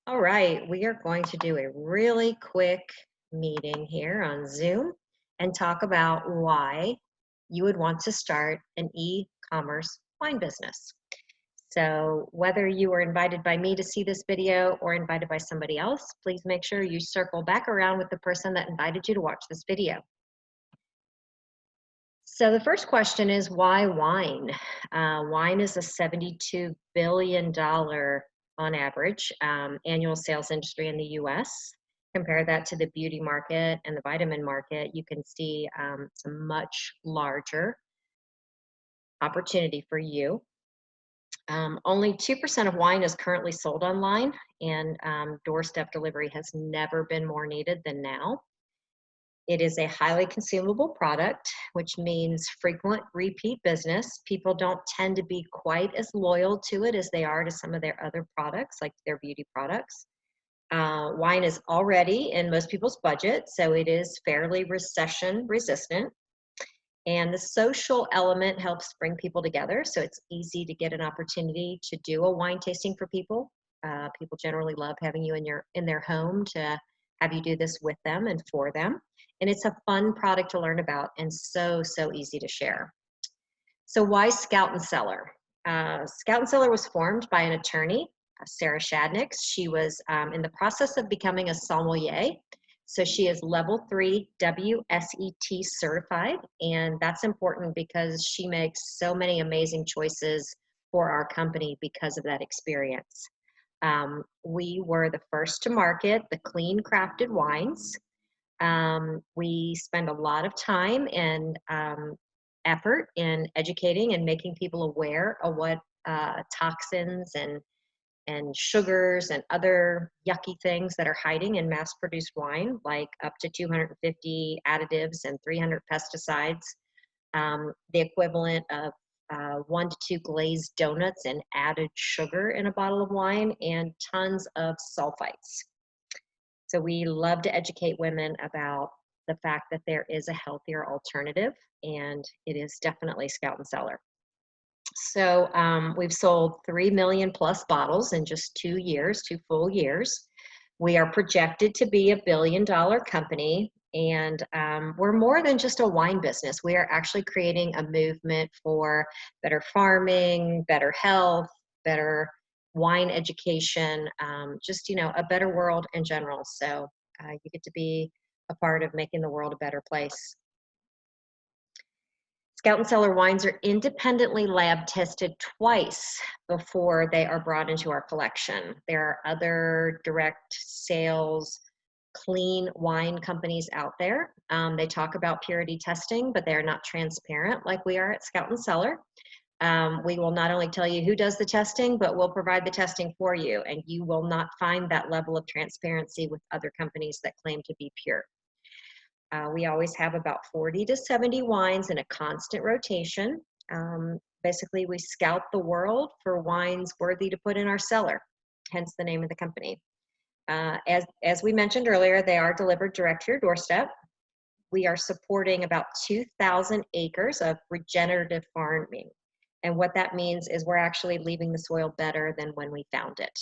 All right, we are going to do a really quick meeting here on Zoom and talk about why you would want to start an e-commerce wine business. So whether you were invited by me to see this video or invited by somebody else, please make sure you circle back around with the person that invited you to watch this video. So the first question is, why wine? Wine is a $72 billion on average annual sales industry in the US. Compare that to the beauty market and the vitamin market, you can see it's a much larger opportunity for you. Only 2% of wine is currently sold online, and doorstep delivery has never been more needed than now. It is a highly consumable product, which means frequent repeat business. People don't tend to be quite as loyal to it as they are to some of their other products, like their beauty products. Wine is already in most people's budget, so it is fairly recession resistant. And the social element helps bring people together, so it's easy to get an opportunity to do a wine tasting for people. People generally love having you in their home to have you do this with them and for them. And it's a fun product to learn about and so easy to share. So why Scout and Cellar? Scout and Cellar was formed by an attorney, Sarah Shadnick. She was in the process of becoming a sommelier. So she is level 3 WSET certified, and that's important because she makes so many amazing choices for our company because of that experience. We were the first to market the clean crafted wines. We spend a lot of time and effort in educating and making people aware of what toxins and sugars and other yucky things that are hiding in mass-produced wine, like up to 250 additives and 300 pesticides, the equivalent of 1 to 2 glazed donuts and added sugar in a bottle of wine, and tons of sulfites. So we love to educate women about the fact that there is a healthier alternative, and it is definitely Scout and Cellar. So we've sold 3 million plus bottles in just 2 years, 2 full years. We are projected to be a $1 billion company, and we're more than just a wine business. We are actually creating a movement for better farming, better health, better wine education, just, a better world in general. So you get to be a part of making the world a better place. Scout and Cellar wines are independently lab tested twice before they are brought into our collection. There are other direct sales clean wine companies out there. They talk about purity testing, but they're not transparent like we are at Scout and Cellar. We will not only tell you who does the testing, but we'll provide the testing for you, and you will not find that level of transparency with other companies that claim to be pure. We always have about 40 to 70 wines in a constant rotation. Basically, we scout the world for wines worthy to put in our cellar, hence the name of the company. As we mentioned earlier, they are delivered direct to your doorstep. We are supporting about 2,000 acres of regenerative farming. And what that means is we're actually leaving the soil better than when we found it.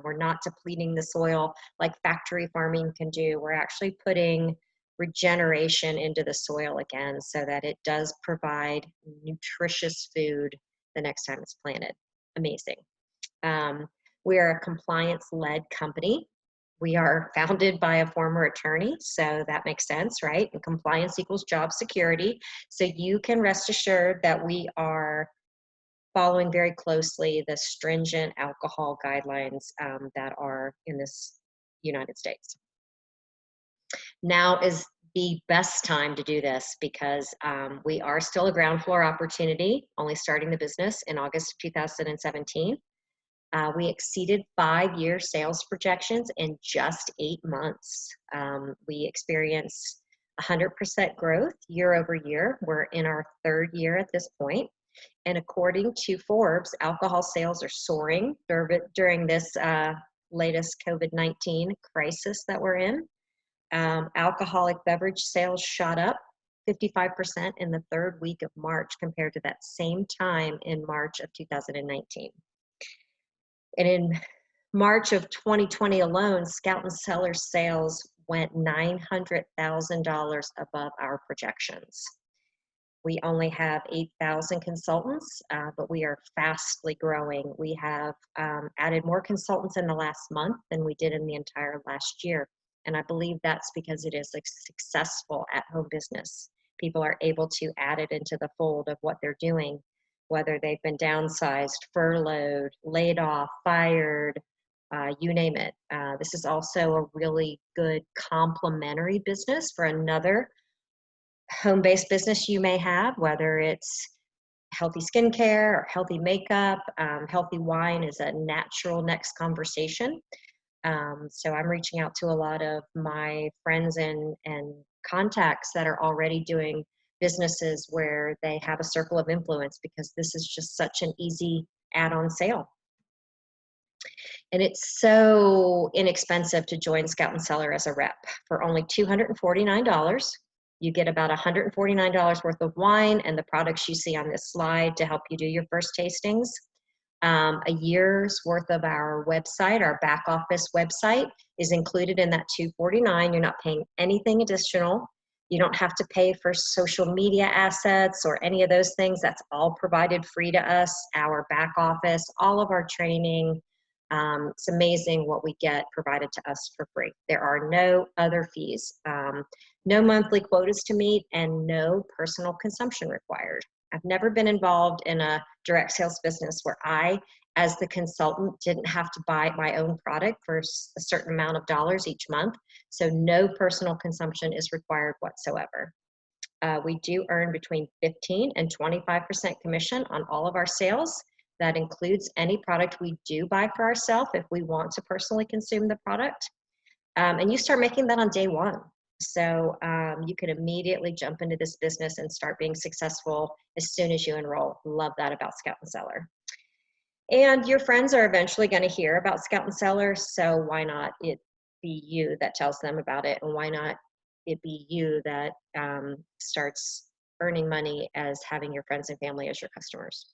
We're not depleting the soil like factory farming can do. We're actually putting regeneration into the soil again so that it does provide nutritious food the next time it's planted. Amazing. We are a compliance-led company. We are founded by a former attorney, so that makes sense, right? And compliance equals job security. So you can rest assured that we are following very closely the stringent alcohol guidelines that are in this United States. Now is the best time to do this because we are still a ground floor opportunity, only starting the business in August of 2017. We exceeded 5-year sales projections in just 8 months. We experienced 100% growth year over year. We're in our 3rd year at this point. And according to Forbes, alcohol sales are soaring during this latest COVID-19 crisis that we're in. Alcoholic beverage sales shot up 55% in the 3rd week of March compared to that same time in March of 2019. And in March of 2020 alone, Scout and Cellar sales went $900,000 above our projections. We only have 8,000 consultants, but we are fastly growing. We have added more consultants in the last month than we did in the entire last year. And I believe that's because it is a successful at-home business. People are able to add it into the fold of what they're doing, whether they've been downsized, furloughed, laid off, fired, you name it. This is also a really good complementary business for another home-based business you may have, whether it's healthy skincare or healthy makeup. Healthy wine is a natural next conversation. So I'm reaching out to a lot of my friends and contacts that are already doing businesses where they have a circle of influence, because this is just such an easy add-on sale. And it's so inexpensive to join Scout and Cellar as a rep. For only $249, you get about $149 worth of wine and the products you see on this slide to help you do your first tastings. A year's worth of our website, our back office website, is included in that $249. You're not paying anything additional. You don't have to pay for social media assets or any of those things. That's all provided free to us. Our back office, all of our training. It's amazing what we get provided to us for free. There are no other fees, no monthly quotas to meet, and no personal consumption required. I've never been involved in a direct sales business where I, as the consultant, didn't have to buy my own product for a certain amount of dollars each month. So no personal consumption is required whatsoever. We do earn between 15 and 25% commission on all of our sales. That includes any product we do buy for ourselves if we want to personally consume the product. And you start making that on day one. So you can immediately jump into this business and start being successful as soon as you enroll. Love that about Scout and Cellar. And your friends are eventually going to hear about Scout and Cellar, so why not it be you that tells them about it, and why not it be you that starts earning money as having your friends and family as your customers.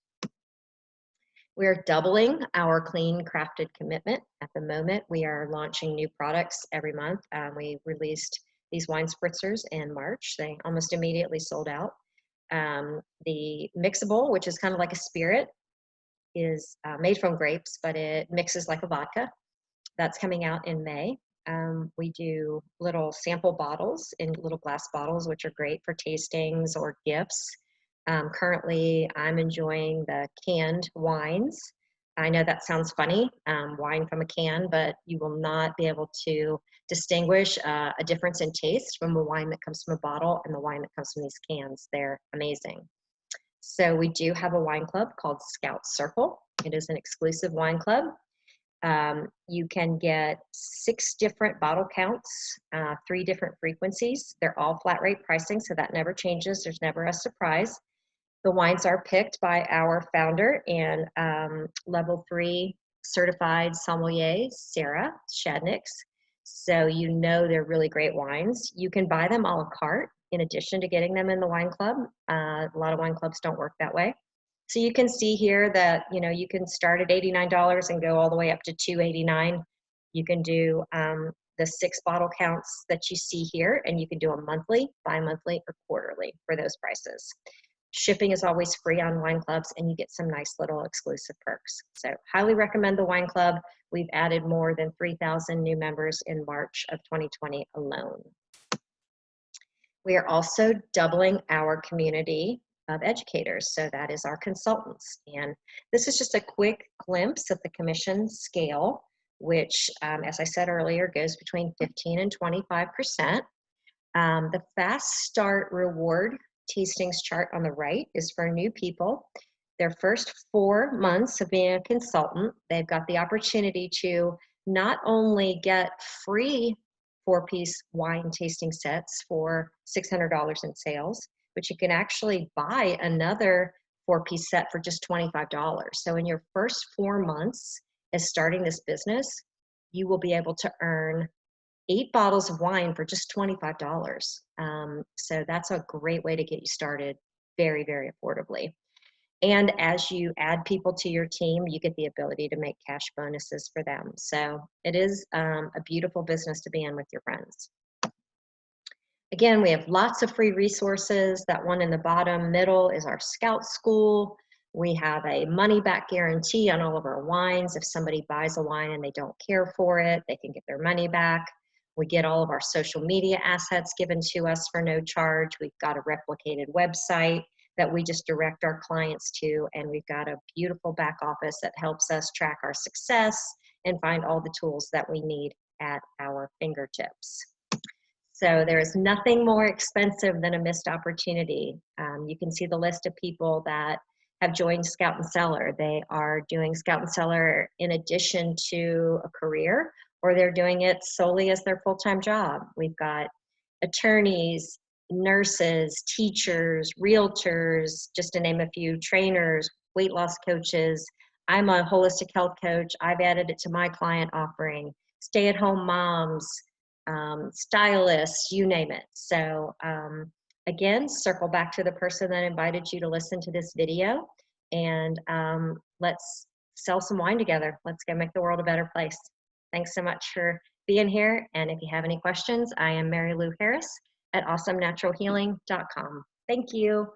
We're doubling our clean crafted commitment. At the moment, we are launching new products every month. We released these wine spritzers in March. They almost immediately sold out. The mixable, which is kind of like a spirit, is made from grapes, but it mixes like a vodka. That's coming out in May. We do little sample bottles in little glass bottles, which are great for tastings or gifts. Currently, I'm enjoying the canned wines. I know that sounds funny, wine from a can, but you will not be able to distinguish a difference in taste from the wine that comes from a bottle and the wine that comes from these cans. They're amazing. So we do have a wine club called Scout Circle. It is an exclusive wine club. You can get 6 different bottle counts, 3 different frequencies. They're all flat rate pricing, so that never changes. There's never a surprise. The wines are picked by our founder and level 3 certified sommelier, Sarah Shadniks. So you know they're really great wines. You can buy them a la carte in addition to getting them in the wine club. A lot of wine clubs don't work that way. So you can see here that, you know, you can start at $89 and go all the way up to $289. You can do the 6 bottle counts that you see here, and you can do a monthly, bi-monthly, or quarterly for those prices. Shipping is always free on wine clubs, and you get some nice little exclusive perks. So highly recommend the wine club. We've added more than 3,000 new members in March of 2020 alone. We are also doubling our community of educators. So that is our consultants. And this is just a quick glimpse of the commission scale, which, as I said earlier, goes between 15 and 25%. The Fast Start Reward tastings chart on the right is for new people. Their first 4 months of being a consultant, they've got the opportunity to not only get free 4-piece wine tasting sets for $600 in sales, but you can actually buy another 4-piece set for just $25. So in your first 4 months as starting this business, you will be able to earn 8 bottles of wine for just $25. So that's a great way to get you started very, very affordably. And as you add people to your team, you get the ability to make cash bonuses for them. So it is a beautiful business to be in with your friends. Again, we have lots of free resources. That one in the bottom middle is our Scout School. We have a money back guarantee on all of our wines. If somebody buys a wine and they don't care for it, they can get their money back. We get all of our social media assets given to us for no charge. We've got a replicated website that we just direct our clients to, and we've got a beautiful back office that helps us track our success and find all the tools that we need at our fingertips. So there is nothing more expensive than a missed opportunity. You can see the list of people that have joined Scout and Cellar. They are doing Scout and Cellar in addition to a career, or they're doing it solely as their full-time job. We've got attorneys, nurses, teachers, realtors, just to name a few, trainers, weight loss coaches. I'm a holistic health coach. I've added it to my client offering. Stay-at-home moms, stylists, you name it. So again, circle back to the person that invited you to listen to this video, and let's sell some wine together. Let's go make the world a better place. Thanks so much for being here. And if you have any questions, I am Mary Lou Harris at awesomenaturalhealing.com. Thank you.